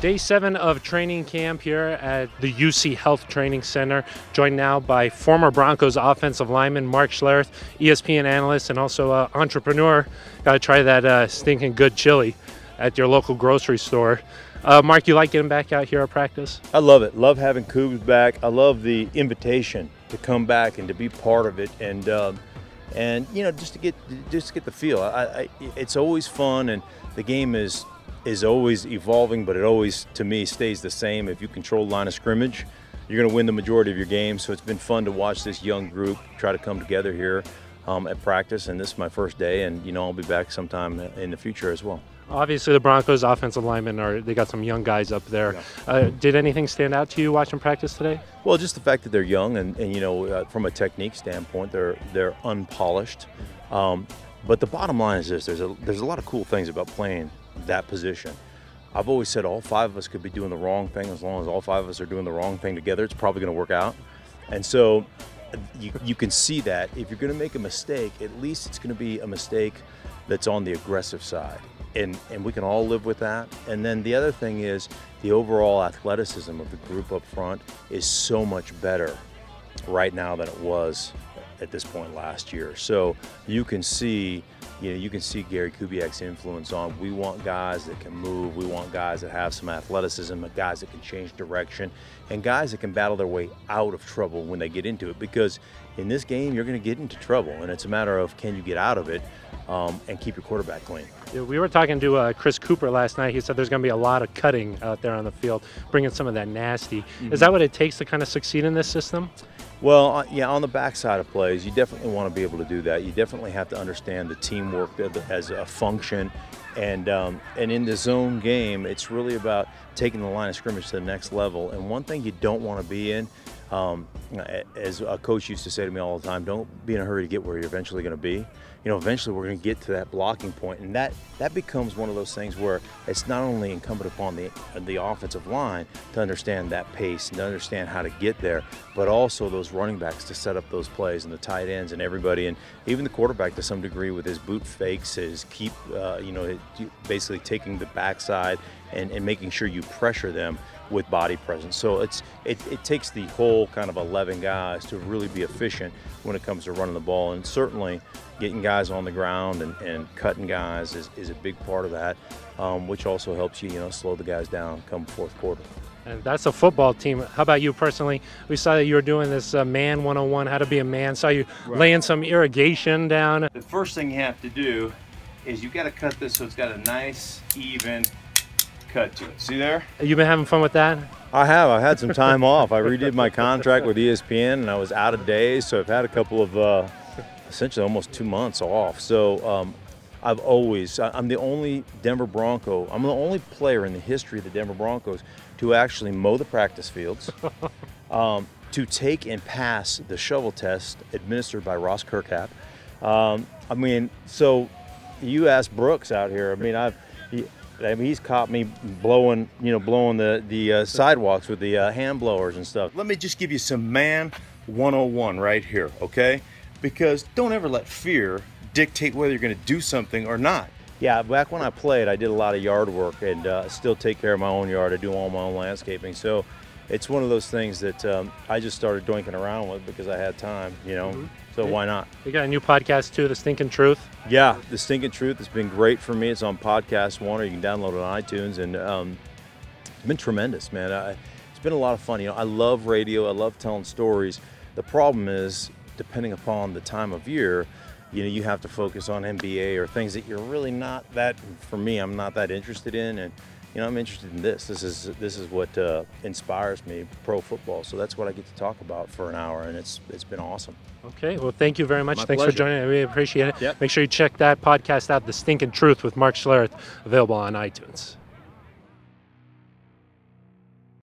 Day 7 of training camp here at the UC Health Training Center, joined now by former Broncos offensive lineman Mark Schlereth, ESPN analyst, and also entrepreneur. Got to try that stinking good chili at your local grocery store. Mark, you like getting back out here at practice? I love it. Love having Cougs back. I love the invitation to come back and to be part of it, and you know, just to get the feel. It's always fun, and the game is always evolving, but it always, to me, stays the same. If you control the line of scrimmage, you're going to win the majority of your games. So it's been fun to watch this young group try to come together here at practice, and this is my first day, and you know, I'll be back sometime in the future as well. Obviously, the Broncos offensive linemen they got some young guys up there. Yeah. Did anything stand out to you watching practice today? Well, just the fact that they're young, and you know, from a technique standpoint, they're unpolished. But the bottom line is this: there's a lot of cool things about playing that position. I've always said all 5 of us could be doing the wrong thing. As long as all 5 of us are doing the wrong thing together, it's probably going to work out. And so you can see that if you're going to make a mistake, at least it's going to be a mistake that's on the aggressive side. And we can all live with that. And then the other thing is the overall athleticism of the group up front is so much better right now than it was at this point last year. So you can see, you can see Gary Kubiak's influence on. We want guys that can move. We want guys that have some athleticism, guys that can change direction, and guys that can battle their way out of trouble when they get into it. Because in this game, you're going to get into trouble, and it's a matter of can you get out of it and keep your quarterback clean. Yeah, we were talking to Chris Cooper last night. He said there's going to be a lot of cutting out there on the field, bringing some of that nasty. Is that what it takes to kind of succeed in this system? Well, yeah, on the backside of plays, you definitely want to be able to do that. You definitely have to understand the teamwork as a function. And in the zone game, it's really about taking the line of scrimmage to the next level. And one thing you don't want to be in, as a coach used to say to me all the time, don't be in a hurry to get where you're eventually going to be. You know, eventually we're going to get to that blocking point, and that becomes one of those things where it's not only incumbent upon the offensive line to understand that pace and to understand how to get there, but also those running backs to set up those plays, and the tight ends and everybody, and even the quarterback to some degree with his boot fakes, his basically taking the backside and making sure you pressure them with body presence. So it takes the whole kind of 11 guys to really be efficient when it comes to running the ball, and certainly getting guys on the ground and cutting guys is a big part of that, which also helps you, slow the guys down come fourth quarter. And that's a football team. How about you personally? We saw that you were doing this man 101, how to be a man. Saw you laying some irrigation down. The first thing you have to do is you've got to cut this so it's got a nice, even cut to it. See there? You've been having fun with that? I have. I had some time off. I redid my contract with ESPN, and I was out of days, so I've had a couple of essentially almost 2 months off. So I'm the only Denver Bronco, I'm the only player in the history of the Denver Broncos to actually mow the practice fields, to take and pass the shovel test administered by Ross Kirkap. So you ask Brooks out here, he's caught me blowing the sidewalks with the hand blowers and stuff. Let me just give you some man 101 right here, okay? Because don't ever let fear dictate whether you're going to do something or not. Yeah, back when I played, I did a lot of yard work and still take care of my own yard. I do all my own landscaping. So it's one of those things that I just started doinking around with because I had time, So why not? You got a new podcast too, The Stinking Truth? Yeah, The Stinking Truth has been great for me. It's on Podcast One, or you can download it on iTunes, and it's been tremendous, man. It's been a lot of fun. I love radio. I love telling stories. The problem is, depending upon the time of year, you have to focus on NBA or things that you're really not that, for me, I'm not that interested in, and I'm interested in this. This is what inspires me, pro football. So that's what I get to talk about for an hour, and it's been awesome. Okay, well, thank you very much. My Thanks pleasure. for joining. I really appreciate it. Yep. Make sure you check that podcast out, The Stinking Truth with Mark Schlereth, available on iTunes.